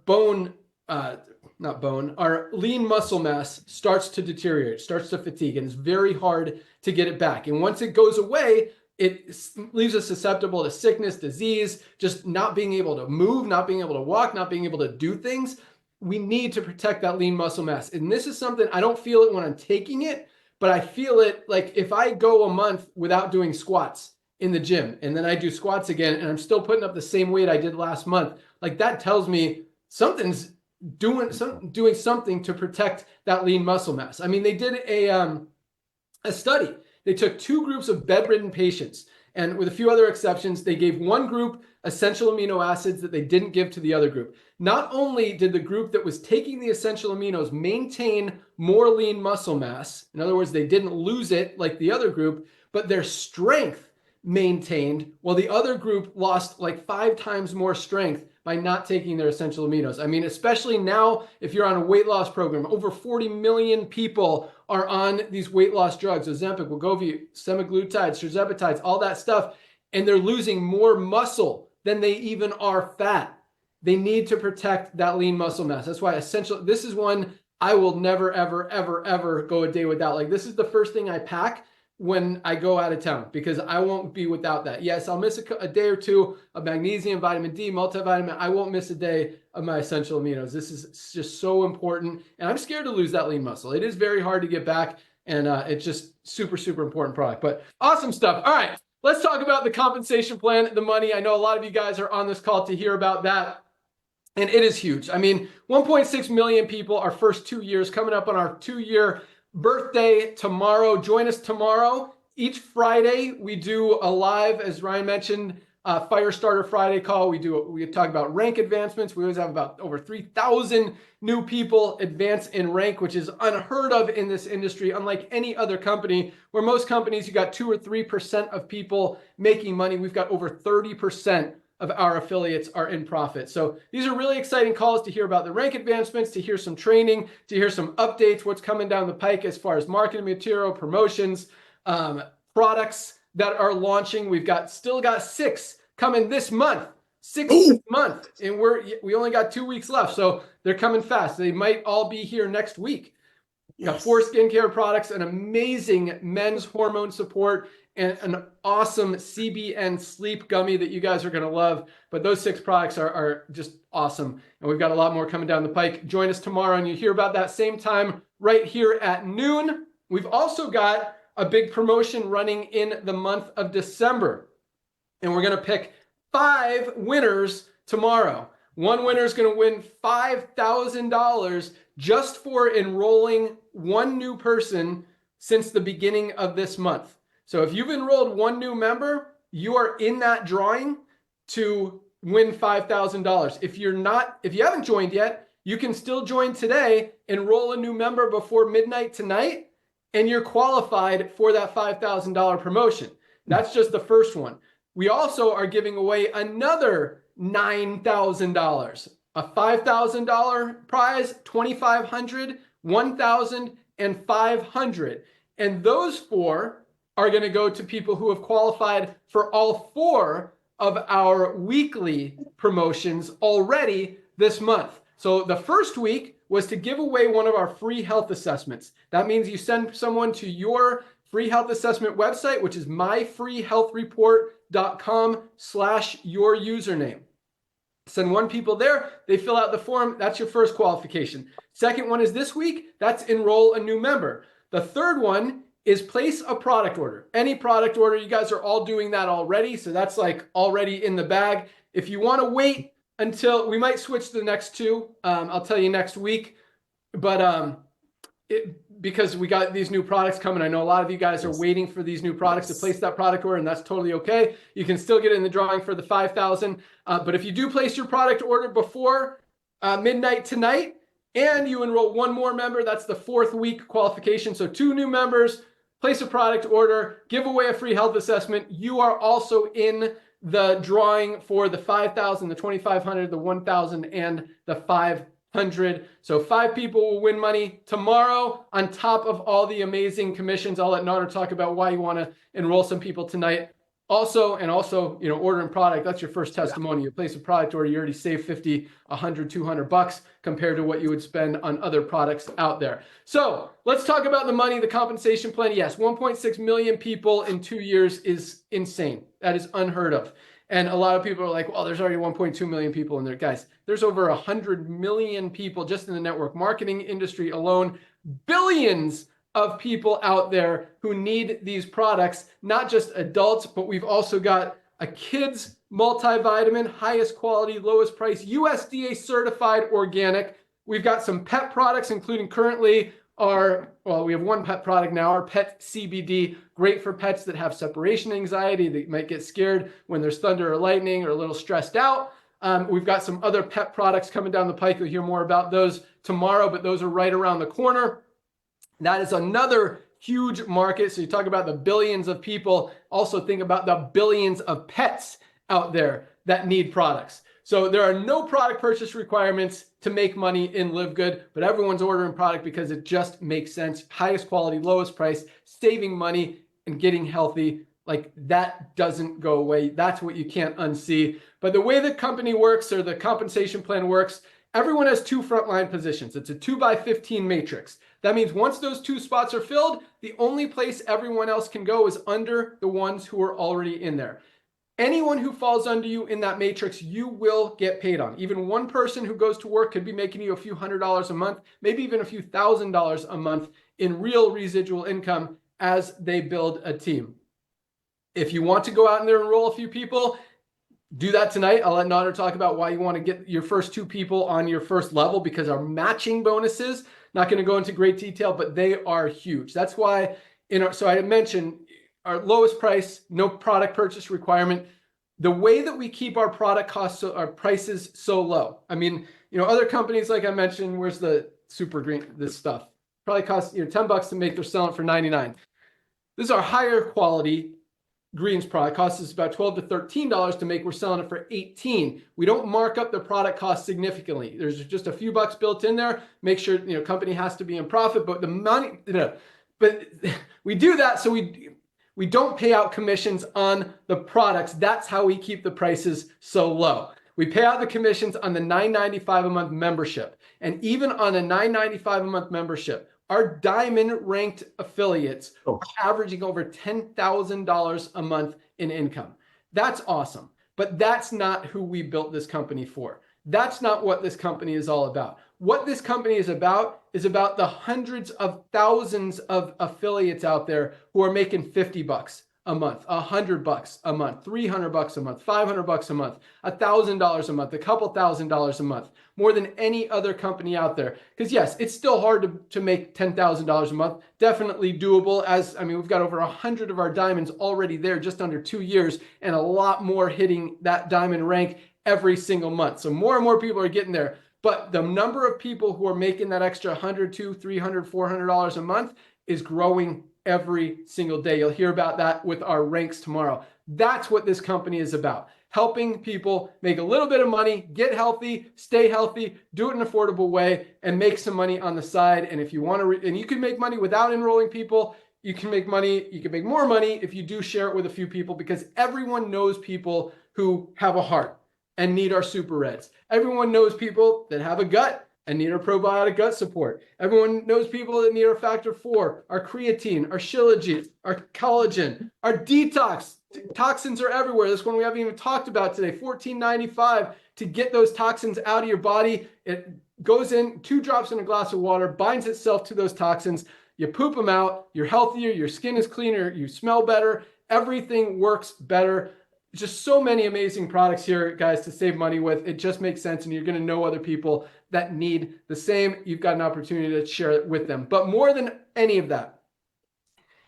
our lean muscle mass starts to deteriorate, starts to fatigue, and it's very hard to get it back. And once it goes away, it leaves us susceptible to sickness, disease, just not being able to move, not being able to walk, not being able to do things. We need to protect that lean muscle mass. And this is something, I don't feel it when I'm taking it, but I feel it like if I go a month without doing squats in the gym and then I do squats again and I'm still putting up the same weight I did last month, like that tells me something's doing something to protect that lean muscle mass. I mean, they did a study. They took 2 groups of bedridden patients, and with a few other exceptions, they gave one group essential amino acids that they didn't give to the other group. Not only did the group that was taking the essential aminos maintain more lean muscle mass, in other words, they didn't lose it like the other group, but their strength maintained, while the other group lost like 5 times more strength by not taking their essential aminos. I mean, especially now, if you're on a weight loss program, over 40 million people are on these weight loss drugs, Ozempic, Wegovy, semaglutides, tirzepatides, all that stuff, and they're losing more muscle than they even are fat. They need to protect that lean muscle mass. That's why this is one I will never, ever, ever, ever go a day without. Like, this is the first thing I pack when I go out of town because I won't be without that. Yes, I'll miss a day or two of magnesium, vitamin D, multivitamin. I won't miss a day of my essential aminos. This is just so important. And I'm scared to lose that lean muscle. It is very hard to get back. And it's just super, super important product. But awesome stuff. All right, let's talk about the compensation plan, the money. I know a lot of you guys are on this call to hear about that. And it is huge. I mean, 1.6 million people, our first 2 years, coming up on our 2-year birthday tomorrow. Join us tomorrow. Each Friday, we do a live, as Ryan mentioned, Fire Starter Friday call. We talk about rank advancements. We always have about over 3,000 new people advance in rank, which is unheard of in this industry, unlike any other company, where most companies, you got 2 or 3% of people making money. We've got over 30% of our affiliates are in profit. So these are really exciting calls to hear about the rank advancements, to hear some training, to hear some updates, what's coming down the pike as far as marketing material, promotions, products that are launching. We've still got 6 coming this month, 6 month, and we only got 2 weeks left. So they're coming fast. They might all be here next week. We got 4 skincare products, an amazing men's hormone support, and an awesome CBN sleep gummy that you guys are going to love. But those 6 products are just awesome. And we've got a lot more coming down the pike. Join us tomorrow and you hear about that same time right here at noon. We've also got a big promotion running in the month of December. And we're going to pick 5 winners tomorrow. One winner is going to win $5,000 just for enrolling one new person since the beginning of this month. So if you've enrolled one new member, you are in that drawing to win $5,000. If you haven't joined yet, you can still join today, enroll a new member before midnight tonight, and you're qualified for that $5,000 promotion. That's just the first one. We also are giving away another $9,000, a $5,000 prize, $2,500, $1,000, and $500. And those 4 are going to go to people who have qualified for all 4 of our weekly promotions already this month. So the first week was to give away one of our free health assessments. That means you send someone to your free health assessment website, which is myfreehealthreport.com/your username. Send 1 people there, they fill out the form, that's your first qualification. Second one is this week, that's enroll a new member. The third one is place a product order. Any product order, you guys are all doing that already, so that's like already in the bag. If you want to wait until, we might switch to the next 2, I'll tell you next week, but because we got these new products coming. I know a lot of you guys are waiting for these new products to place that product order, and that's totally okay. You can still get in the drawing for the 5,000. But if you do place your product order before midnight tonight, and you enroll 1 more member, that's the 4th week qualification. So 2 new members, place a product order, give away a free health assessment. You are also in the drawing for the 5,000, the 2,500, the 1,000, and the 500. So 5 people will win money tomorrow on top of all the amazing commissions. I'll let Nader talk about why you want to enroll some people tonight. Also, you know, ordering product, that's your first testimony. You place a product order, you already save 50, 100, 200 bucks compared to what you would spend on other products out there. So let's talk about the money, the compensation plan. Yes, 1.6 million people in 2 years is insane. That is unheard of. And a lot of people are like, well, there's already 1.2 million people in there. Guys, there's over 100 million people just in the network marketing industry alone, billions of people out there who need these products, not just adults, but we've also got a kids multivitamin, highest quality, lowest price, USDA certified organic. We've got some pet products, including currently we have 1 pet product now, our pet CBD, great for pets that have separation anxiety. They might get scared when there's thunder or lightning or a little stressed out. We've got some other pet products coming down the pike. You'll hear more about those tomorrow, but those are right around the corner. That is another huge market. So you talk about the billions of people, also think about the billions of pets out there that need products. So there are no product purchase requirements to make money in Live Good, but everyone's ordering product because it just makes sense. Highest quality, lowest price, saving money and getting healthy. Like that doesn't go away. That's what you can't unsee. But the way the company works or the compensation plan works, everyone has 2 frontline positions. It's a 2x15 matrix. That means once those 2 spots are filled, the only place everyone else can go is under the ones who are already in there. Anyone who falls under you in that matrix, you will get paid on. Even 1 person who goes to work could be making you a few $100s a month, maybe even a few $1,000s a month in real residual income as they build a team. If you want to go out and there and enroll a few people, do that tonight. I'll let Nader talk about why you want to get your first 2 people on your first level, because our matching bonuses, not going to go into great detail, but they are huge. That's why, so I mentioned our lowest price, no product purchase requirement. The way that we keep our product costs, our prices so low. I mean, other companies, like I mentioned, where's the super green, this stuff probably costs, $10 to make, they're selling it for 99. This is our higher quality greens product, costs us about $12 to $13 to make. We're selling it for 18. We don't mark up the product cost significantly. There's just a few bucks built in there. Make sure, company has to be in profit, but the money, but we do that so we don't pay out commissions on the products. That's how we keep the prices so low. We pay out the commissions on the $9.95 a month membership. And even on a $9.95 a month membership, our diamond ranked affiliates are averaging over $10,000 a month in income. That's awesome. But that's not who we built this company for. That's not what this company is all about. What this company is about the hundreds of thousands of affiliates out there who are making $50 a month, $100 a month, $300 a month, $500 a month, $1,000 a month, a couple $1,000s a month, more than any other company out there. Because yes, it's still hard to make $10,000 a month. Definitely doable. We've got over 100 of our diamonds already there, just under 2 years, and a lot more hitting that diamond rank every single month. So more and more people are getting there. But the number of people who are making that extra $100, $200, $300, $400 a month is growing every single day. You'll hear about that with our ranks tomorrow. That's what this company is about. Helping people make a little bit of money, get healthy, stay healthy, do it in an affordable way, and make some money on the side. And if you want to, and you can make money without enrolling people, you can make money, you can make more money if you do share it with a few people, because everyone knows people who have a heart and need our super reds. Everyone knows people that have a gut and need our probiotic gut support. Everyone knows people that need our factor 4, our creatine, our shilajit, our collagen, our detox. Toxins are everywhere. This one we haven't even talked about today. $14.95 to get those toxins out of your body. It goes in 2 drops in a glass of water, binds itself to those toxins. You poop them out, you're healthier, your skin is cleaner, you smell better, everything works better. Just so many amazing products here, guys, to save money with. It just makes sense, and you're going to know other people that need the same. You've got an opportunity to share it with them. But more than any of that,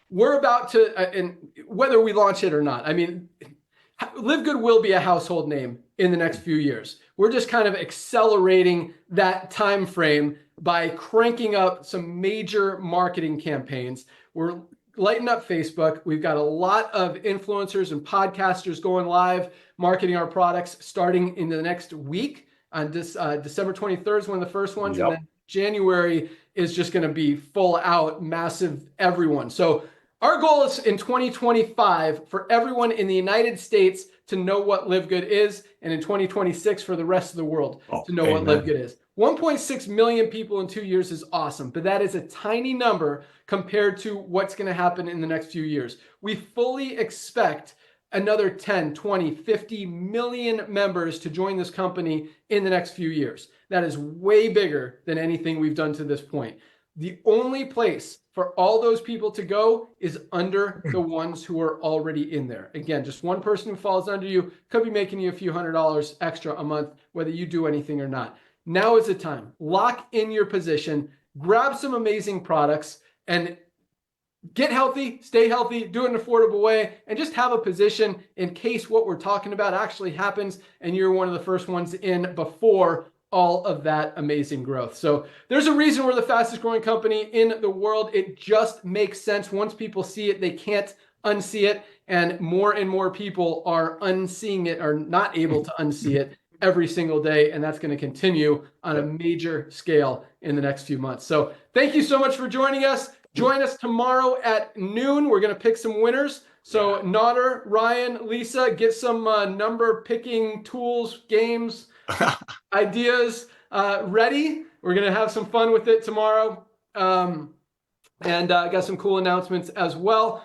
we're about to, and whether we launch it or not, I mean, Live Good will be a household name in the next few years. We're just kind of accelerating that time frame by cranking up some major marketing campaigns. We're lighting up Facebook. We've got a lot of influencers and podcasters going live, marketing our products starting in the next week. On this December 23rd is one of the first ones. Yep. And then January is just going to be full out, massive, everyone. So our goal is in 2025 for everyone in the United States to know what Live Good is, and in 2026 for the rest of the world to know what Live Good is. 1.6 million people in 2 years is awesome, but that is a tiny number compared to what's going to happen in the next few years. We fully expect another 10, 20, 50 million members to join this company in the next few years. That is way bigger than anything we've done to this point. The only place for all those people to go is under the ones who are already in there. Again, just one person who falls under you could be making you a few $100s extra a month, whether you do anything or not. Now is the time. Lock in your position, grab some amazing products, and get healthy, stay healthy, do it in an affordable way, and just have a position in case what we're talking about actually happens and you're one of the first ones in before all of that amazing growth. So there's a reason we're the fastest growing company in the world. It just makes sense. Once people see it, they can't unsee it. And more people are unseeing it, or not able to unsee it every single day. And that's going to continue on a major scale in the next few months. So thank you so much for joining us. Join us tomorrow at noon. We're going to pick some winners. So Nodder, Ryan, Lisa, get some number picking tools, games, ideas ready. We're going to have some fun with it tomorrow. And got some cool announcements as well.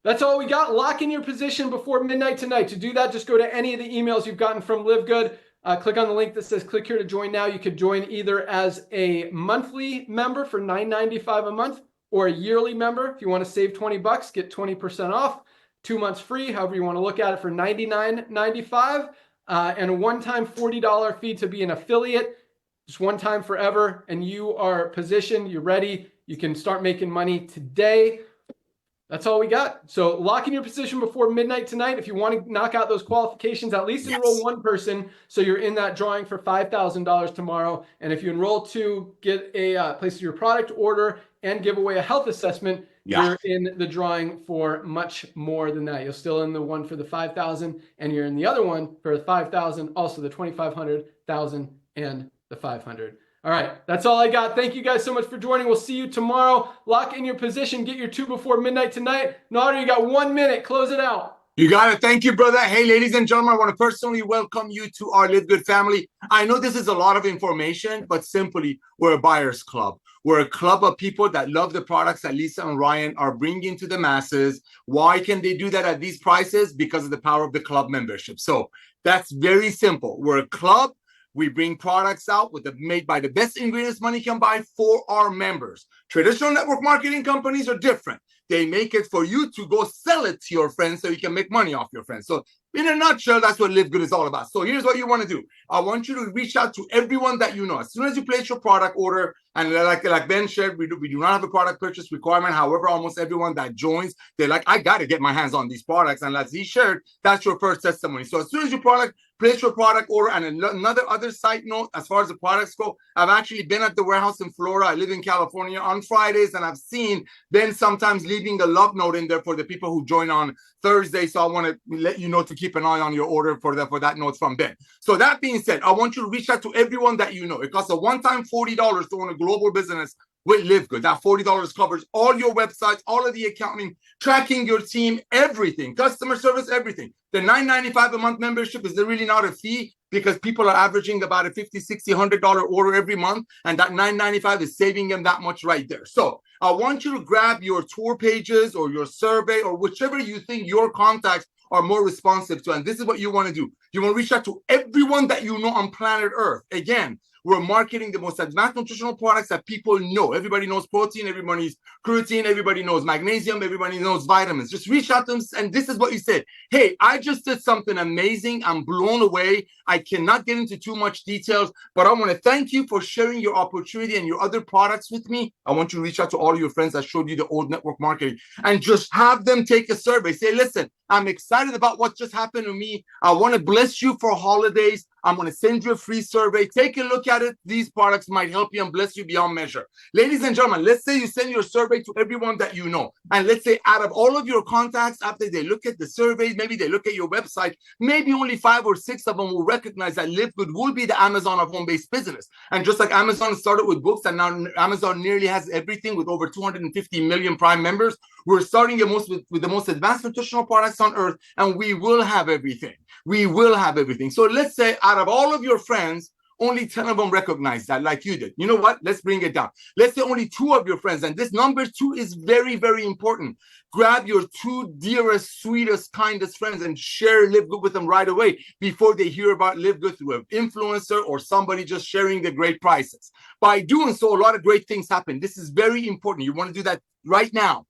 That's all we got. Lock in your position before midnight tonight. To do that, just go to any of the emails you've gotten from Live Good. Click on the link that says click here to join now. You could join either as a monthly member for $9.95 a month, or a yearly member. If you want to save $20, get 20% off, 2 months free, however you want to look at it, for $99.95, and a one-time $40 fee to be an affiliate. Just one time forever, and you are positioned, you're ready, you can start making money today. That's all we got. So lock in your position before midnight tonight. If you want to knock out those qualifications, at least enroll one person so you're in that drawing for $5,000 tomorrow. And if you enroll 2, get a place your product order and give away a health assessment, you're in the drawing for much more than that. You're still in the one for the $5,000, and you're in the other one for the $5,000, also the $2,500, $1,000, and the $500. All right, that's all I got. Thank you guys so much for joining. We'll see you tomorrow. Lock in your position. Get your 2 before midnight tonight. Nodder, you got 1 minute. Close it out. You got it. Thank you, brother. Hey, ladies and gentlemen, I want to personally welcome you to our Live Good family. I know this is a lot of information, but simply, we're a buyer's club. We're a club of people that love the products that Lisa and Ryan are bringing to the masses. Why can they do that at these prices? Because of the power of the club membership. So that's very simple. We're a club. We bring products out made by the best ingredients money can buy for our members. Traditional network marketing companies are different. They make it for you to go sell it to your friends so you can make money off your friends. So in a nutshell, that's what Live Good is all about. So here's what you want to do. I want you to reach out to everyone that you know. As soon as you place your product order, And like Ben shared, we do not have a product purchase requirement. However, almost everyone that joins, they're like, I got to get my hands on these products. And as he shared, that's your first testimony. So as soon as your place your product order. And another other side note, as far as the products go, I've actually been at the warehouse in Florida. I live in California on Fridays, and I've seen Ben sometimes leaving a love note in there for the people who join on Thursday. So I want to let you know to keep an eye on your order for that note from Ben. So that being said, I want you to reach out to everyone that you know. It costs a one-time $40 to own a global business with LiveGood. That $40 covers all your websites, all of the accounting, tracking your team, everything, customer service, everything. The $9.95 a month membership is really not a fee because people are averaging about a $50, $60, $100 order every month, and that $9.95 is saving them that much right there. So I want you to grab your tour pages or your survey or whichever you think your contacts are more responsive to, and this is what you want to do. You want to reach out to everyone that you know on planet Earth. Again, we're marketing the most advanced nutritional products that people know. Everybody knows protein, everybody knows creatine, everybody knows magnesium, everybody knows vitamins. Just reach out to them, and this is what you said. Hey, I just did something amazing. I'm blown away. I cannot get into too much details, but I want to thank you for sharing your opportunity and your other products with me. I want you to reach out to all your friends that showed you the old network marketing and just have them take a survey. Say, listen, I'm excited about what just happened to me. I want to bless you for holidays. I'm going to send you a free survey. Take a look at it. These products might help you and bless you beyond measure. Ladies and gentlemen, let's say you send your survey to everyone that you know. And let's say out of all of your contacts, after they look at the surveys, maybe they look at your website, maybe only 5 or 6 of them will recognize that LiveGood will be the Amazon of home-based business. And just like Amazon started with books, and now Amazon nearly has everything with over 250 million Prime members, we're starting with the most advanced nutritional products on earth, and we will have everything. We will have everything. So let's say out of all of your friends, only 10 of them recognize that like you did. You know what? Let's bring it down. Let's say only 2 of your friends, and this number 2 is very, very important. Grab your 2 dearest, sweetest, kindest friends and share LiveGood with them right away before they hear about LiveGood through an influencer or somebody just sharing the great prices. By doing so, a lot of great things happen. This is very important. You want to do that right now.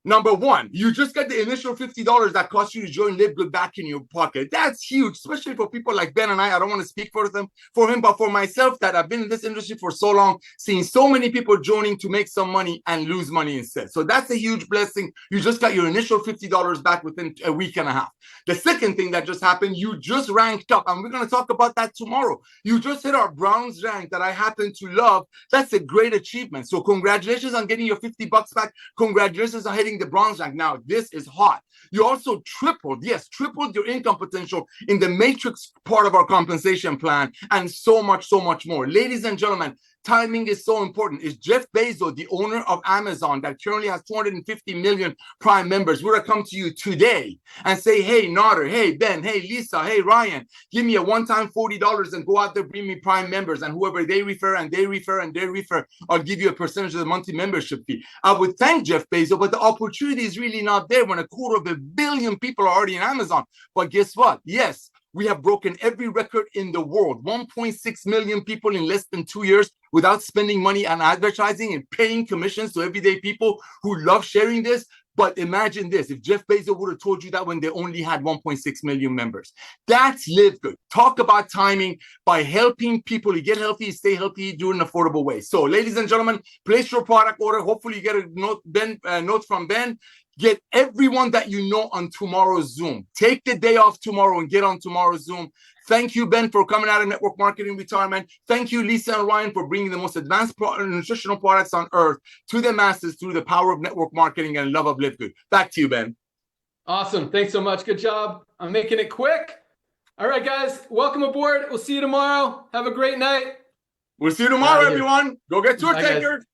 Number 1, you just got the initial $50 that cost you to join LiveGood back in your pocket. That's huge, especially for people like Ben and I don't want to speak for him, but for myself that I've been in this industry for so long, seeing so many people joining to make some money and lose money instead. So that's a huge blessing. You just got your initial $50 back within a week and a half. The second thing that just happened, you just ranked up, and we're going to talk about that tomorrow. You just hit our bronze rank that I happen to love. That's a great achievement. So congratulations on getting your $50 back. Congratulations on hitting the bronze rank. Now, this is hot. You also tripled your income potential in the matrix part of our compensation plan, and so much more. Ladies and gentlemen, timing is so important. Is Jeff Bezos, the owner of Amazon that currently has 250 million Prime members, would have come to you today and say, hey, Nader, hey, Ben, hey, Lisa, hey, Ryan, give me a one-time $40 and go out there, bring me Prime members, and whoever they refer, I'll give you a percentage of the monthly membership fee. I would thank Jeff Bezos, but the opportunity is really not there when 250 million people are already in Amazon. But guess what? Yes, we have broken every record in the world. 1.6 million people in less than 2 years without spending money on advertising and paying commissions to everyday people who love sharing this. But imagine this, if Jeff Bezos would have told you that when they only had 1.6 million members. That's LiveGood. Talk about timing by helping people to get healthy, stay healthy, do it in an affordable way. So ladies and gentlemen, place your product order. Hopefully you get a note from Ben. Get everyone that you know on tomorrow's Zoom. Take the day off tomorrow and get on tomorrow's Zoom. Thank you, Ben, for coming out of network marketing retirement. Thank you, Lisa and Ryan, for bringing the most advanced nutritional products on earth to the masses through the power of network marketing and love of LiveGood. Back to you, Ben. Awesome. Thanks so much. Good job. I'm making it quick. All right, guys, welcome aboard. We'll see you tomorrow. Have a great night. We'll see you tomorrow, everyone. Go get tour takers.